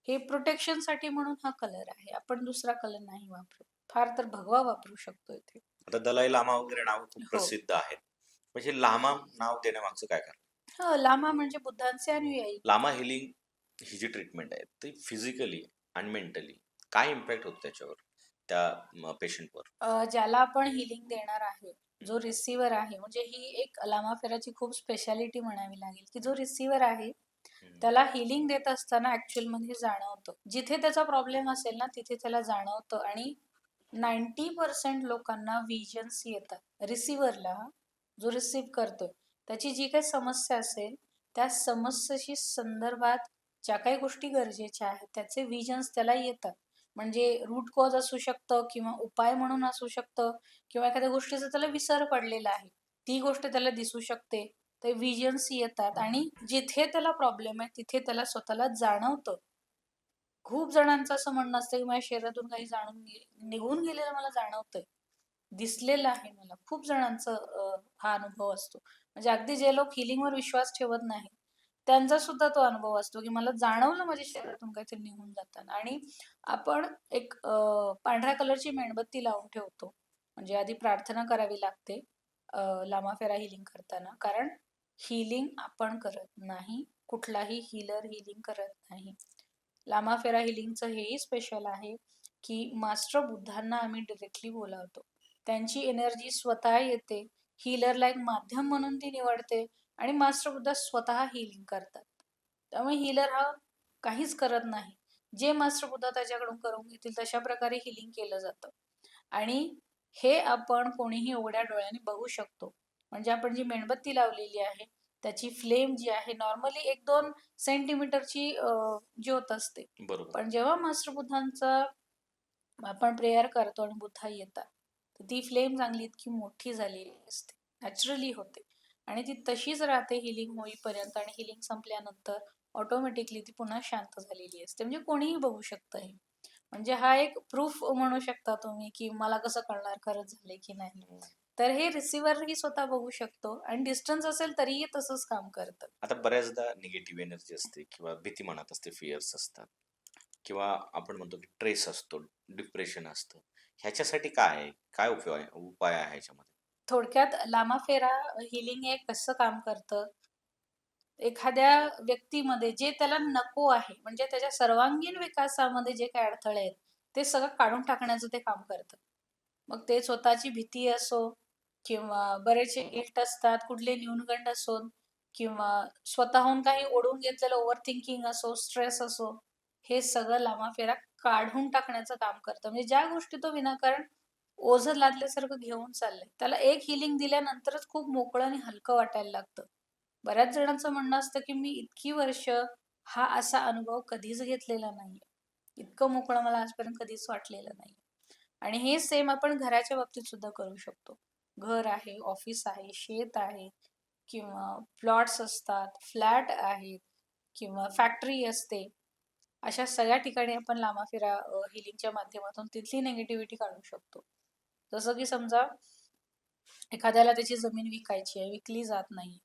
B: हे प्रोटेक्शनसाठी म्हणून हा कलर आहे. आपण दुसरा कलर नाही वापरत. फार तर भगवा वापरू शकतो इथे.
A: आता दलाई लामा वगैरे नाव खूप
B: हो.
A: प्रसिद्ध आहेत. म्हणजे लामा नाव देण्यामागचं काय कारण?
B: लामा म्हणजे बुद्धांचे अनुयायी.
A: लामा हिलिंग ही जी ट्रीटमेंट आहे ती फिजिकली आणि मेंटली काय इम्पॅक्ट होतो त्याच्यावर, त्या पेशंटवर?
B: ज्याला आपण हिलिंग देणार आहे, जो रिसीव्हर आहे, म्हणजे ही एक लामाफेराची खूप स्पेशालिटी म्हणावी लागेल, की जो रिसीव्हर आहे, त्याला हिलिंग देत असताना ॲक्चुअलमध्ये जाणवतं. जिथे त्याचा प्रॉब्लेम असेल ना, तिथे त्याला जाणवतं आणि 90% लोकांना व्हिजन्स येतात. रिसीव्हरला जो रिसीव्ह करतोय, त्याची जी काही समस्या असेल, त्या समस्येशी संदर्भात ज्या काही गोष्टी गरजेच्या आहेत, त्याचे व्हिजन्स त्याला येतात. म्हणजे रूट कॉज असू शकतं किंवा उपाय म्हणून असू शकतं किंवा एखाद्या गोष्टीचा त्याला विसर पडलेला आहे. ती गोष्ट त्याला दिसू शकते. ते व्हिजन्स येतात आणि जिथे त्याला प्रॉब्लेम आहे, तिथे त्याला स्वतःला जाणवतं. खूप जणांचं असं म्हणणं असतं, की माझ्या शरीरातून काही निघून गेलेलं मला जाणवतंय. दिसलेलं आहे मला. खूप जणांचं हा अनुभव असतो. म्हणजे अगदी जे लोक हिलिंगवर विश्वास ठेवत नाहीत, त्यांचा सुद्धा तो अनुभव असतो, की मला जाणवलं माझ्या शरीरातून काहीतरी निघून जाताना आणि आपण एक पांढऱ्या कलरची मेणबत्ती लावून ठेवतो. म्हणजे आधी प्रार्थना करावी लागते लामाफेरा हिलिंग करताना. कारण हिलिंग आपण करत नाही. कुठलाही हीलर हिलिंग करत नाही. लामाफेरा हिलिंगचं हेही स्पेशल आहे, की मास्टर बुद्धांना आम्ही डायरेक्टली बोलावतो. त्यांची एनर्जी स्वतः येते. हीलरला एक माध्यम म्हणून ती निवडते आणि मास्टर बुद्ध स्वतः हीलिंग करतात. त्यामुळे हीलर हा काहीच करत नाही. जे मास्टर बुद्ध त्याच्याकडून करून घेतील तशा प्रकारे हीलिंग केलं जातं. आणि हे आपण कोणीही उघड्या डोळ्यांनी बघू शकतो. म्हणजे आपण जी मेणबत्ती लावलेली आहे, त्याची फ्लेम जी आहे नॉर्मली 1-2 सेंटीमीटरची ज्योत असते.
A: बरोबर.
B: पण जेव्हा मास्टर बुद्धांचा आपण प्रेयर करतो आणि बुद्ध येतात, तर ती फ्लेम चांगली इतकी मोठी झालेली असते. नॅचरली होते आणि ती तशीच राहते हीलिंग होईपर्यंत आणि हीलिंग संपल्यानंतर ऑटोमॅटिकली ती पुन्हा शांत झालेली असते. म्हणजे कोणीही बघू शकतं हे. म्हणजे हा एक प्रूफ म्हणू शकता तुम्ही, की मला कसं कळणार खरंच झालंय की नाही. तर हे रिसीव्हरही स्वतः बघू शकतो आणि डिस्टन्स असेल तरीही तसंच काम करतं.
A: आता बऱ्याचदा निगेटिव्ह एनर्जी असते किंवा भीती मनात असते, फिअर्स असतात किंवा आपण म्हणतो की ट्रेस असतो, डिप्रेशन असतं. ह्याच्यासाठी काय आहे? काय उपाय आहे ह्याच्यामध्ये?
B: थोडक्यात लामाफेरा हिलिंग हे कसं काम करतं, एखाद्या व्यक्तीमध्ये जे त्याला नको आहे, म्हणजे त्याच्या सर्वांगीण विकासामध्ये जे काही अडथळे आहेत, ते सगळं काढून टाकण्याचं ते काम करतं. मग ते स्वतःची भीती असो किंवा बरेचसे गिल्ट असतात, कुठले न्यूनगंड असो किंवा स्वतःहून काही ओढून घेतलेलं ओव्हर थिंकिंग असो, स्ट्रेस असो, हे सगळं लामाफेरा काढून टाकण्याचं काम करतं. म्हणजे ज्या गोष्टी तो विनाकारण ओझं लादल्यासारखं घेऊन चाललाय, त्याला एक हिलिंग दिल्यानंतरच खूप मोकळं आणि हलकं वाटायला लागतं. बऱ्याच जणांचं म्हणणं असतं, की मी इतकी वर्ष हा असा अनुभव कधीच घेतलेला नाहीये. इतकं मोकळं मला आजपर्यंत कधीच वाटलेलं नाहीये. आणि हे सेम आपण घराच्या बाबतीत सुद्धा करू शकतो. घर आहे, ऑफिस आहे, शेत आहे किंवा प्लॉट्स असतात, फ्लॅट आहेत किंवा फॅक्टरी असते. अशा सगळ्या ठिकाणी आपण लामाफेरा हिलिंगच्या माध्यमातून तिथली निगेटिव्हिटी काढू शकतो. जसं की समजा एखाद्याला त्याची जमीन विकायची आहे, विकली जात नाही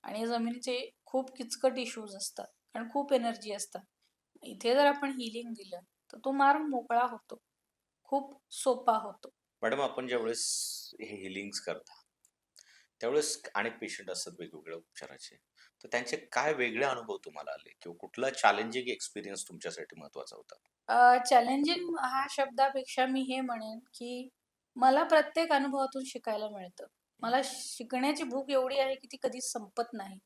B: आणि जमिनीचे खूप किचकट इश्यूज असतात कारण खूप एनर्जी असतात. इथे जर आपण हिलिंग दिलं, तर तो मार्ग मोकळा होतो. खूप सोपा होतो.
A: मॅडम, आपण ज्यावेळेस हे हिलिंग्स करता, त्यावेळेस अनेक पेशंट असतात वेगवेगळ्या उपचाराचे. तर त्यांचे काय वेगळे अनुभव तुम्हाला आले किंवा कुठला चॅलेंजिंग एक्सपिरियन्स तुमच्यासाठी महत्त्वाचा होता?
B: चॅलेंजिंग हा शब्दापेक्षा मी हे म्हणेन, की मला प्रत्येक अनुभवातून शिकायला मिळतं. मला शिकण्याची भूक एवढी आहे, की ती कधीच संपत नाही.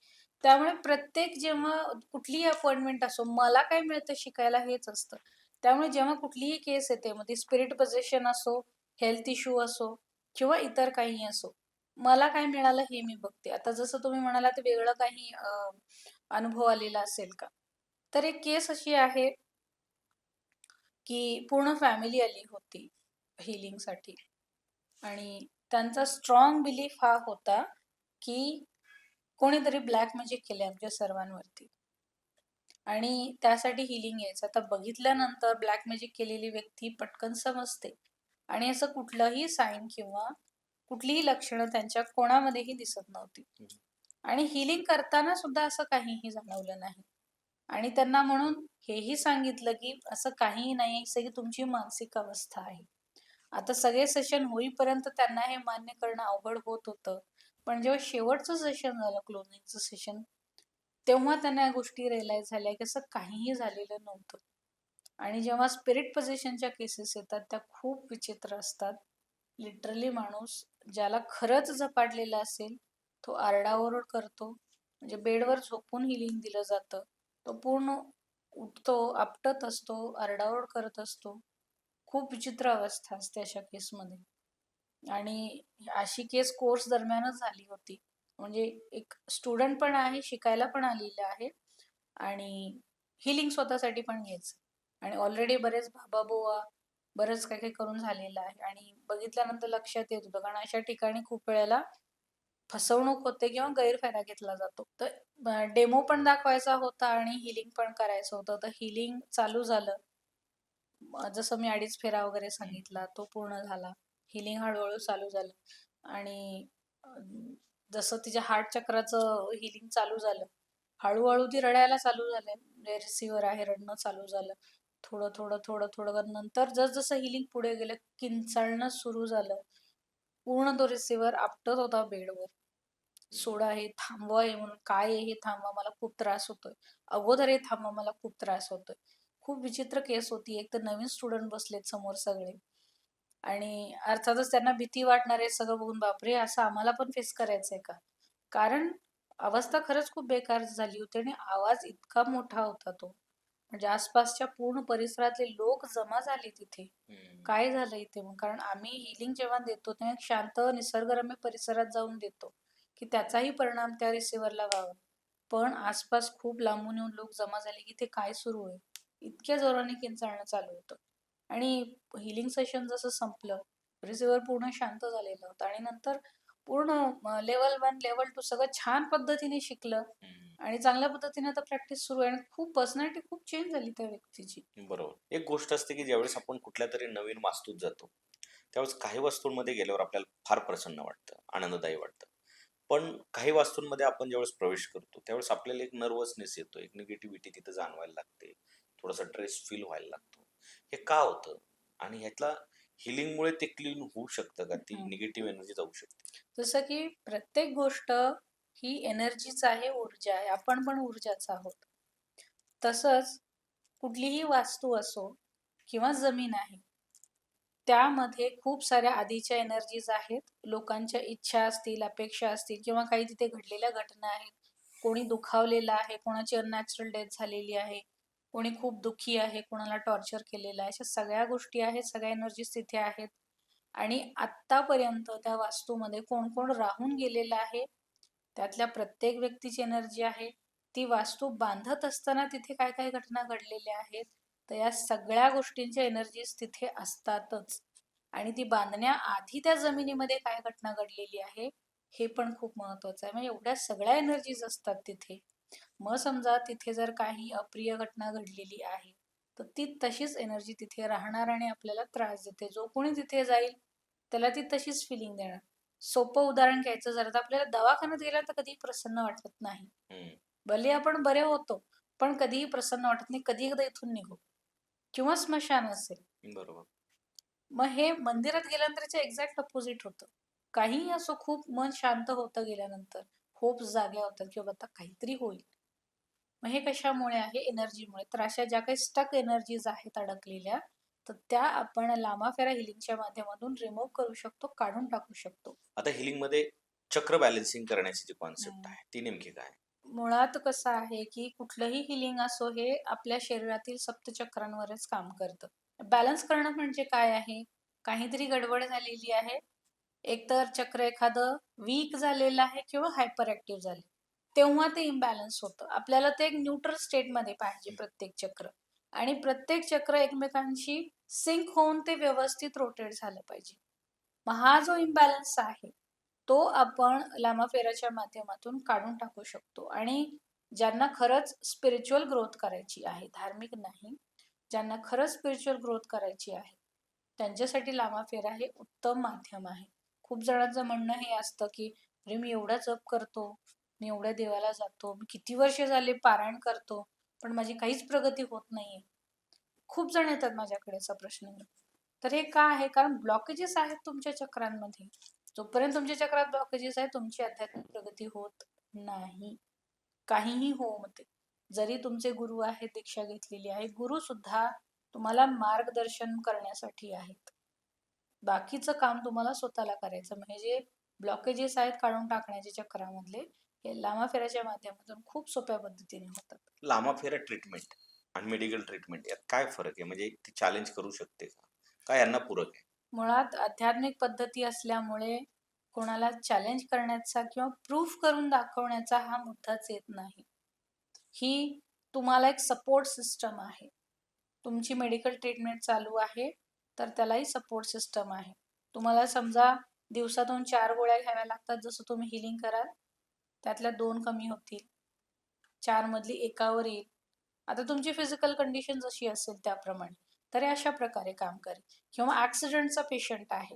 B: त्यामुळे प्रत्येक जेव्हा कुठलीही अपॉइंटमेंट असो, मला काय मिळतं शिकायला हेच असतं. त्यामुळे जेव्हा कुठलीही केस येते, मग ती स्पिरिट पोझेशन असो, हेल्थ इश्यू असो किंवा इतर काही असो, मला काय मिळालं हे मी बघते. आता जसं तुम्ही म्हणालात वेगळं काही अनुभव आलेला असेल का? तर एक केस अशी आहे की पूर्ण फॅमिली आली होती हिलिंगसाठी आणि त्यांचा स्ट्रॉंग बिलीफ हा होता की कोणीतरी ब्लॅक मॅजिक केले आमच्या सर्वांवरती आणि त्यासाठी हिलिंग यायचं. आता बघितल्यानंतर ब्लॅक मॅजिक केलेली व्यक्ती पटकन समजते आणि असं कुठलंही साईन किंवा कुठलीही लक्षणं त्यांच्या कोणामध्येही दिसत नव्हती आणि हिलिंग करताना सुद्धा असं काहीही जाणवलं नाही. आणि त्यांना म्हणून हेही सांगितलं की असं काहीही नाही, सगळी तुमची मानसिक अवस्था आहे. आता सगळे सेशन होईपर्यंत त्यांना हे मान्य करणं अवघड होत होतं. पण जेव्हा शेवटचं सेशन झालं, क्लोजिंगचं सेशन, तेव्हा त्यांना या गोष्टी रिअलाईज झाल्या की असं काहीही झालेलं नव्हतं. आणि जेव्हा स्पिरिट पोझिशनच्या केसेस येतात त्या खूप विचित्र असतात. लिटरली माणूस ज्याला खरंच झपाटलेला असेल तो आरडाओरड करतो. म्हणजे बेडवर झोपून हिलिंग दिलं जातं. तो पूर्ण उठतो, आपटत असतो, आरडाओरड करत असतो. खूप विचित्र अवस्था असते अशा केसमध्ये. आणि अशी केस कोर्स दरम्यानच झाली होती. म्हणजे एक स्टुडंट पण आहे, शिकायला पण आलेला आहे आणि हिलिंग स्वतःसाठी पण घ्यायचं. आणि ऑलरेडी बरेच बाबा बरंच काही काही करून झालेलं आहे आणि बघितल्यानंतर लक्षात येत होतं कारण अशा ठिकाणी खूप वेळेला फसवणूक होते किंवा गैरफायदा घेतला जातो. तर डेमो पण दाखवायचा होता आणि हिलिंग पण करायचं होतं. तर हिलिंग चालू झालं. जसं मी 2.5 फेरा वगैरे सांगितला तो पूर्ण झाला. हिलिंग हळूहळू चालू झालं आणि जसं तिच्या हार्ट चक्राचं हिलिंग चालू झालं, हळूहळू ती रडायला चालू झाली. म्हणजे रिसिव्हर आहे, रडणं चालू झालं. थोडं थोडं थोडं थोडं नंतर जसं हिलिंग पुढे गेलं, किंचाळणं सुरू झालं. पूर्ण तो रिसिव्हर आपटत होता बेडवर. सोडा हे, थांबवा हे म्हणून. काय आहे हे थांबवा, मला खूप त्रास होतोय. अगोदर हे थांबवा, मला खूप त्रास होतोय. खूप विचित्र केस होती. एक तर नवीन स्टुडंट बसलेत समोर सगळे आणि अर्थातच त्यांना भीती वाटणार आहे सगळं बघून. बापरे! असं आम्हाला पण फेस करायचंय का? कारण अवस्था खरंच खूप बेकार झाली होती आणि आवाज इतका मोठा होता तो. म्हणजे आसपासच्या पूर्ण परिसरातले लोक जमा झाले तिथे. काय झालं इथे मग? कारण आम्ही हिलिंग जेव्हा देतो तेव्हा एक शांत निसर्गरम्य परिसरात जाऊन देतो की त्याचाही परिणाम त्या रिसिव्हरला व्हावा. पण आसपास खूप लांबून येऊन लोक जमा झाले की ते काय सुरू आहे? इतक्या जोराने किंचाळणं चालू होतं. आणि हिलिंग सेशन जसं संपलं, रिसिव्हर पूर्ण शांत झालेलं होतं आणि नंतर पूर्ण लेव्हल 1, लेव्हल 2 सगळं छान पद्धतीने शिकलं आणि चांगल्या पद्धतीने आता प्रॅक्टिस सुरू आहे आणि खूप पर्सनॅलिटी खूप चेंज झाली त्या व्यक्तीची.
A: बरोबर. एक गोष्ट असते की ज्यावेळेस आपण कुठल्यातरी नवीन वास्तूत जातो, त्यावेळेस काही वस्तूंमध्ये गेल्यावर आपल्याला फार प्रसन्न वाटतं, आनंददायी वाटतं. पण काही वास्तूंमध्ये आपण ज्यावेळेस प्रवेश करतो, त्यावेळेस आपल्याला एक नर्वसनेस येतो, एक निगेटिव्हिटी तिथं जाणवायला लागते, थोडासा स्ट्रेस फील व्हायला लागतो. हे का होतं? आणि ह्यातला हिलिंगमुळे ते क्लीन होऊ शकतं का? ती
B: हं.
A: निगेटिव्ह एनर्जी जाऊ शकते?
B: जसं की प्रत्येक गोष्ट ही एनर्जीच आहे, ऊर्जा आहे. आपण पण ऊर्जाच आहोत. तसंच कुठलीही वास्तू असो किंवा जमीन आहे, त्यामध्ये खूप साऱ्या आधीच्या एनर्जीज आहेत. लोकांच्या इच्छा असतील, अपेक्षा असतील किंवा काही तिथे घडलेल्या घटना आहेत. कोणी दुखावलेलं आहे, कोणाची अननॅचरल डेथ झालेली आहे, कोणी खूप दुःखी आहे, कोणाला टॉर्चर केलेलं आहे. अशा सगळ्या गोष्टी आहेत, सगळ्या एनर्जीज तिथे आहेत. आणि आत्तापर्यंत त्या वास्तूमध्ये कोण कोण राहून गेलेलं आहे, त्यातल्या प्रत्येक व्यक्तीची एनर्जी आहे. ती वास्तू बांधत असताना तिथे काय काय घटना घडलेल्या आहेत, तर या सगळ्या गोष्टींच्या एनर्जीज तिथे असतातच. आणि ती बांधण्याआधी त्या जमिनीमध्ये काय घटना घडलेली आहे, हे पण खूप महत्वाचं आहे. म्हणजे एवढ्या सगळ्या एनर्जीज असतात तिथे. मग समजा तिथे जर काही अप्रिय घटना घडलेली आहे, तर ती तशीच एनर्जी तिथे राहणार आणि आपल्याला त्रास देते. जो कोणी तिथे जाईल त्याला ती तशीच फिलिंग देणार. सोपं उदाहरण घ्यायचं झालं तर आपल्याला दवाखान्यात गेला तर कधीही प्रसन्न वाटत नाही.
A: हम्म,
B: भले आपण बरे होतो, पण कधीही प्रसन्न वाटत नाही. कधी एकदा इथून निघू किंवा स्मशान असेल.
A: बरोबर.
B: मग हे मंदिरात गेल्यानंतरच्या एक्झॅक्ट अपोजिट होतं. काहीही असो, खूप मन शांत होतं गेल्यानंतर. होप्स जाग्या होतात की बाबा आता काहीतरी होईल. मग हे कशामुळे आहे? एनर्जीमुळे. तर अशा ज्या काही स्टक एनर्जीज आहेत अडकलेल्या, तर त्या आपण लामाफेरा हिलिंगच्या माध्यमातून रिमूव्ह करू शकतो, काढून टाकू शकतो.
A: आता मध्ये चक्र बॅलन्सिंग करण्याची जी कॉन्सेप्ट
B: हम्म.
A: आहे ती नेमकी काय?
B: मुळात कसं आहे, की कुठलंही हिलिंग असो हे आपल्या शरीरातील सप्तचक्रांवरच काम करतं. बॅलन्स करणं म्हणजे काय आहे? काहीतरी गडबड झालेली आहे. एकतर चक्र एखादं वीक झालेलं आहे किंवा हायपर ऍक्टिव्ह झाले. तेव्हा ते इम्बॅलन्स होतं. आपल्याला ते एक न्यूट्रल स्टेटमध्ये पाहिजे प्रत्येक चक्र. आणि प्रत्येक चक्र एकमेकांशी सिंक होऊन ते व्यवस्थित रोटेट झालं पाहिजे. मग हा जो इम्बॅलन्स आहे, तो आपण लामाफेराच्या माध्यमातून काढून टाकू शकतो. आणि ज्यांना खरंच स्पिरिच्युअल ग्रोथ करायची आहे, धार्मिक नाही, ज्यांना खरंच स्पिरिच्युअल ग्रोथ करायची आहे, त्यांच्यासाठी लामाफेरा हे उत्तम माध्यम आहे. खूप जणांचं म्हणणं हे असतं, की अरे मी एवढा जप करतो, मी एवढ्या देवाला जातो, मी किती वर्ष झाले पारायण करतो, पण माझी काहीच प्रगती होत नाहीये. खूप जण येतात माझ्याकडे असा प्रश्न घेऊन. तर हे का आहे? कारण ब्लॉकेजेस आहेत तुमच्या चक्रांमध्ये. जोपर्यंत तुमच्या चक्रात ब्लॉकेजेस आहेत, तुमची आध्यात्मिक प्रगती होत नाही. काहीही हो मग ते. जरी तुमचे गुरु आहेत, दीक्षा घेतलेली आहे, गुरु सुद्धा तुम्हाला मार्गदर्शन करण्यासाठी आहेत. बाकीचं काम तुम्हाला स्वतःला करायचं. म्हणजे जे ब्लॉकेजेस आहेत काढून टाकण्याचे चक्रामधले, हे लामाफेराच्या माध्यमातून खूप सोप्या पद्धतीने होतात.
A: लामाफेरा ट्रीटमेंट आणि मेडिकल ट्रीटमेंट यात काय फरक आहे? म्हणजे ती चॅलेंज करू शकते का? काय यांना पूरक आहे?
B: मुळात आध्यात्मिक पद्धती असल्यामुळे कोणाला चॅलेंज करण्याचा किंवा प्रूफ करून दाखवण्याचा हा मुद्दाच येत नाही. ही तुम्हाला एक सपोर्ट सिस्टम आहे. तुमची मेडिकल ट्रीटमेंट चालू आहे, तर त्यालाही सपोर्ट सिस्टम आहे. तुम्हाला समजा दिवसातून 4 गोळ्या घ्याव्या लागतात, जसं तुम्ही हिलिंग कराल, त्यातल्या 2 कमी होतील. 4 मधली एकावर येईल. आता तुमची फिजिकल कंडिशन जशी असेल त्याप्रमाणे. तर हे अशा प्रकारे काम करेल. किंवा ॲक्सिडेंटचा पेशंट आहे,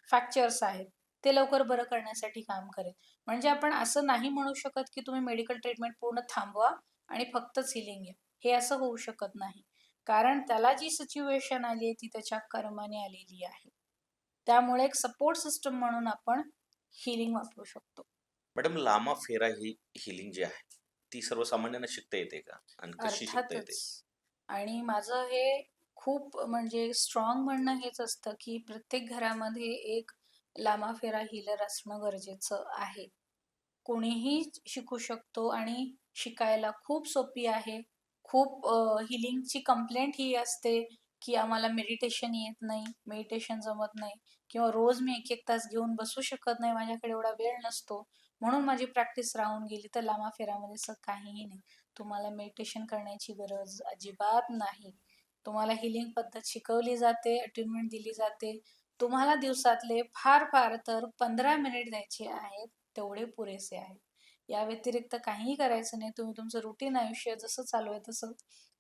B: फ्रॅक्चर्स आहेत, ते लवकर बरं करण्यासाठी काम करेल. म्हणजे आपण असं नाही म्हणू शकत, की तुम्ही मेडिकल ट्रीटमेंट पूर्ण थांबवा आणि फक्तच हिलिंग घ्या. हे असं होऊ शकत नाही. कारण त्याला जी सिच्युएशन आली आहे, ती त्याच्या कर्माने आलेली आहे. त्यामुळे एक सपोर्ट सिस्टम म्हणून आपण हिलिंग वापरू शकतो.
A: मॅडम, लामाफेरा ही हिलिंग जी आहे ती सर्वसामान्यांना शिकता येते का? आणि कशी शिकता
B: अर्थातच.
A: येते?
B: आणि माझं हे खूप म्हणजे स्ट्रॉंग म्हणणं हेच असतं, की प्रत्येक घरामध्ये एक लामाफेरा हीलर असणं गरजेचं आहे. कोणीही शिकू शकतो आणि शिकायला खूप सोपी आहे. खूप हिलिंगची कंप्लेंट ही असते, की आम्हाला मेडिटेशन येत नाही, मेडिटेशन जमत नाही किंवा रोज मी 1-1 तास घेऊन बसू शकत नाही, माझ्याकडे एवढा वेळ नसतो, म्हणून माझी प्रॅक्टिस राहून गेली. तर लामाफेरामध्ये असं काहीही नाही. तुम्हाला मेडिटेशन करण्याची गरज अजिबात नाही. तुम्हाला हिलिंग पद्धत शिकवली जाते, अटेन्मेंट दिली जाते. तुम्हाला दिवसातले फार फार तर 15 मिनिट द्यायचे आहेत, तेवढे पुरेसे आहे. या व्यतिरिक्त काहीही करायचं नाही. तुम्ही तुमचं रुटीन आयुष्य जसं चालू आहे तसं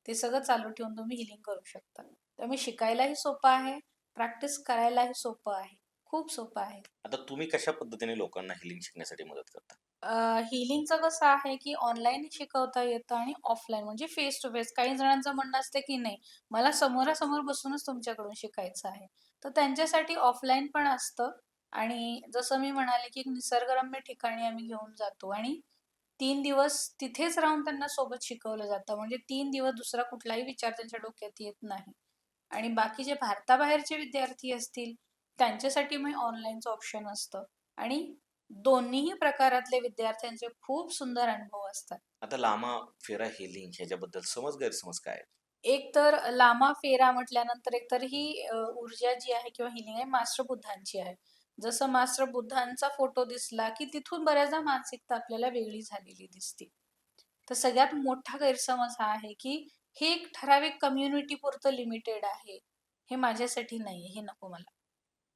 B: ते सगळं चालू ठेवून तुम्ही हिलिंग करू शकता. त्यामुळे शिकायलाही सोपं आहे, प्रॅक्टिस करायलाही सोपं आहे. खूप सोपं आहे.
A: आता तुम्ही कशा पद्धतीने लोकांना हिलिंग शिकण्यासाठी मदत करता?
B: हिलिंगचं कसं आहे, की ऑनलाईन शिकवता येतं आणि ऑफलाईन म्हणजे फेस टू फेस. काही जणांचं म्हणणं असतं, की नाही मला समोरासमोर बसूनच तुमच्याकडून शिकायचं आहे. तर त्यांच्यासाठी ऑफलाईन पण असतं आणि जसं मी म्हणाले, की एक निसर्गरम्य ठिकाणी आम्ही घेऊन जातो आणि 3 दिवस तिथेच राहून त्यांना सोबत शिकवलं जातं. म्हणजे 3 दिवस दुसरा कुठलाही विचार त्यांच्या डोक्यात येत नाही. आणि बाकी जे भारताबाहेरचे विद्यार्थी असतील, त्यांच्यासाठी मग ऑनलाईनचं ऑप्शन असतं आणि दोन्हीही प्रकारातले विद्यार्थ्यांचे खूप सुंदर अनुभव असतात.
A: आता लामाफेरा हिलिंग ह्याच्याबद्दल गैरसमज काय आहेत?
B: एक तर लामा फेरा म्हटल्यानंतर एकतर ही ऊर्जा जी आहे किंवा हिलिंग आहे मास्टर बुद्धांची आहे. जसं मास्टर बुद्धांचा फोटो दिसला, की तिथून बऱ्याचदा मानसिकता आपल्याला वेगळी झालेली दिसते. तर सगळ्यात मोठा गैरसमज हा आहे, की हे एक ठराविक कम्युनिटी पुरतं लिमिटेड आहे. हे माझ्यासाठी नाहीये, हे नको मला.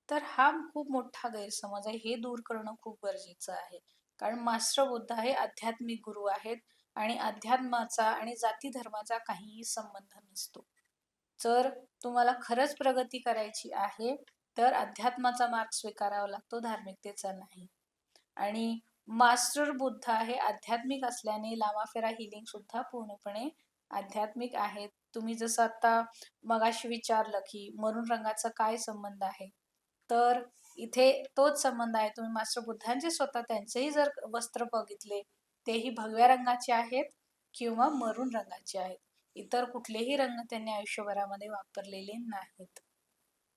B: तर हा खूप मोठा गैरसमज आहे. हे दूर करणं खूप गरजेचं आहे. कारण मास्टर बुद्ध हे आध्यात्मिक गुरु आहेत आणि अध्यात्माचा आणि जाती धर्माचा काहीही संबंध नसतो. जर तुम्हाला खरंच प्रगती करायची आहे, तर अध्यात्माचा मार्ग स्वीकारावा लागतो, धार्मिकतेचा नाही. आणि मास्टर बुद्ध हे आध्यात्मिक असल्याने लामाफेरा हिलिंग सुद्धा पूर्णपणे आध्यात्मिक आहेत. तुम्ही जसं आता मगाशी विचारलं, की मरून रंगाचा काय संबंध आहे? तर इथे तोच संबंध आहे. तुम्ही मास्टर बुद्धांचे स्वतः त्यांचेही जर वस्त्र बघितले, तेही भगव्या रंगाचे आहेत किंवा मरून रंगाचे आहेत. इतर कुठलेही रंग त्यांनी आयुष्यभरामध्ये वापरलेले नाहीत.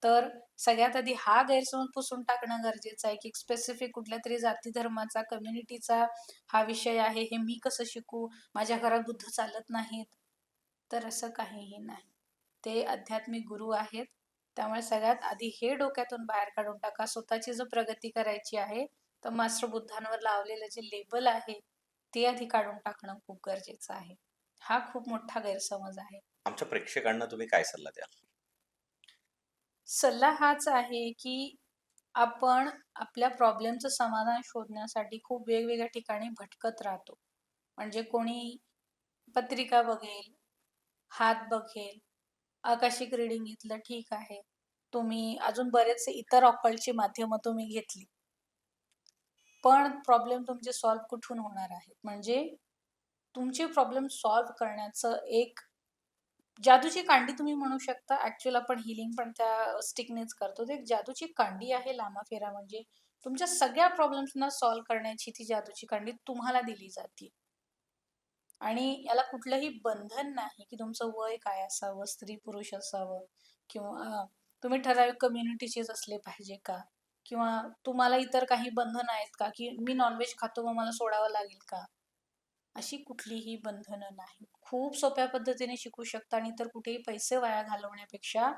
B: तर सगळ्यात आधी हा गैरसमज पुसून टाकणं गरजेचं आहे, की स्पेसिफिक कुठल्यातरी जाती धर्माचा, कम्युनिटीचा हा विषय आहे, हे मी कसं शिकू? माझ्या घरात बुद्ध चालत नाहीत. तर असं काहीही नाही. ते आध्यात्मिक गुरु आहेत. त्यामुळे सगळ्यात आधी हे डोक्यातून बाहेर काढून टाका. स्वतःची जर प्रगती करायची आहे, तर मास्टर बुद्धांवर लावलेलं जे लेबल आहे, ते आधी काढून टाकणं खूप गरजेचं आहे. हा खूप मोठा गैरसमज आहे.
A: आमच्या प्रेक्षकांना तुम्ही काय सल्ला द्याल?
B: सल्ला हाच आहे, की आपण आपल्या प्रॉब्लेमचं समाधान शोधण्यासाठी खूप वेगवेगळ्या ठिकाणी भटकत राहतो. म्हणजे कोणी पत्रिका बघेल, हात बघेल, आकाशिक रीडिंग घेतलं ठीक आहे. तुम्ही अजून बरेचसे इतर ऑकल्टची माध्यमं तुम्ही घेतली. पण प्रॉब्लेम तुमचे सॉल्व्ह कुठून होणार आहेत? म्हणजे तुमचे प्रॉब्लेम सॉल्व्ह करण्याचं एक जादूची कांडी तुम्ही म्हणू शकता. ॲक्चुअल आपण हीलिंग पण त्या स्टिकनेच करतो. ते एक जादूची कांडी आहे लामाफेरा म्हणजे. तुमच्या सगळ्या प्रॉब्लेम्सना सॉल्व्ह करण्याची ती जादूची कांडी तुम्हाला दिली जाते. आणि याला कुठलंही बंधन नाही, की तुमचं वय काय असावं, स्त्री-पुरुष असावं किंवा तुम्ही ठराविक कम्युनिटीचेच असले पाहिजे का? किंवा तुम्हाला इतर काही बंधन आहेत का, की मी नॉन-व्हेज खातो मग मला सोडावं लागेल का? अशी कुठलीही बंधनं नाही. खूप सोप्या पद्धतीने शिकू शकता आणि इतर कुठेही पैसे वाया घालवण्यापेक्षा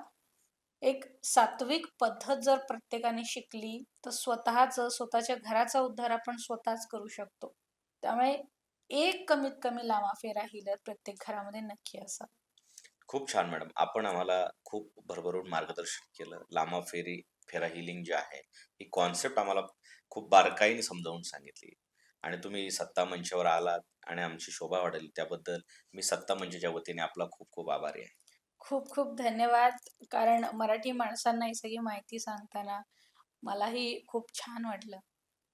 B: एक सात्विक पद्धत जर प्रत्येकाने शिकली, तर स्वतःच्या घराचा उद्धार आपण स्वतःच करू शकतो. त्यामुळे एक कमीत कमी लामाफेरा हीलर प्रत्येक घरामध्ये नक्की असावा.
A: खूप छान मॅडम. आपण आम्हाला खूप भरभरून मार्गदर्शन केलं. लामा फेरा हीलिंग जे आहे, ही कॉन्सेप्ट आम्हाला खूप बारकाईने समजावून सांगितली आणि तुम्ही सत्ता मंचावर आलात आणि आमची शोभा वाढवली त्याबद्दल मी सत्ता मंचच्या वतीने आपला खूप खूप आभारी आहे.
B: खूप खूप धन्यवाद. कारण मराठी माणसांना ही सगळी माहिती सांगताना मलाही खूप छान वाटलं.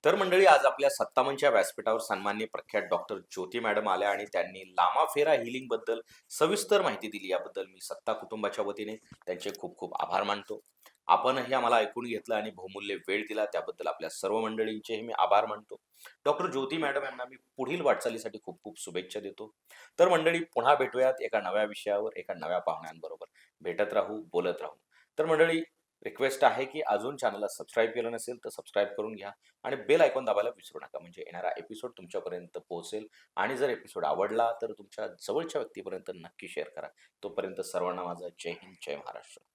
A: तर मंडळी आज आपल्या सत्तामनच्या व्यासपीठावर सन्माननीय प्रख्यात डॉक्टर ज्योती मॅडम आल्या आणि त्यांनी लामा फेरा हिलिंग बद्दल सविस्तर माहिती दिली. याबद्दल मी सत्ता कुटुंबाच्या वतीने त्यांचे खूप खूप आभार मानतो. आपणही आम्हाला ऐकून घेतलं आणि बहुमूल्य वेळ दिला त्याबद्दल आपल्या सर्व मंडळींचेही मी आभार मानतो. डॉक्टर ज्योती मॅडम यांना मी पुढील वाटचालीसाठी खूप खूप शुभेच्छा देतो. तर मंडळी पुन्हा भेटूयात एका नव्या विषयावर एका नव्या पाहुण्यांबरोबर. भेटत राहू, बोलत राहू. तर मंडळी रिक्वेस्ट आहे की अजून चॅनलला सबस्क्राईब केलं नसेल तर सबस्क्राईब करून घ्या. आणि बेल आयकॉन दाबायला विसरू नका म्हणजे येणारा एपिसोड तुमच्यापर्यंत पोहोचेल आणि जर एपिसोड आवडला तर तुमच्या जवळच्या व्यक्तीपर्यंत नक्की शेअर करा. तोपर्यंत सर्वांना माझा जय हिंद, जय महाराष्ट्र.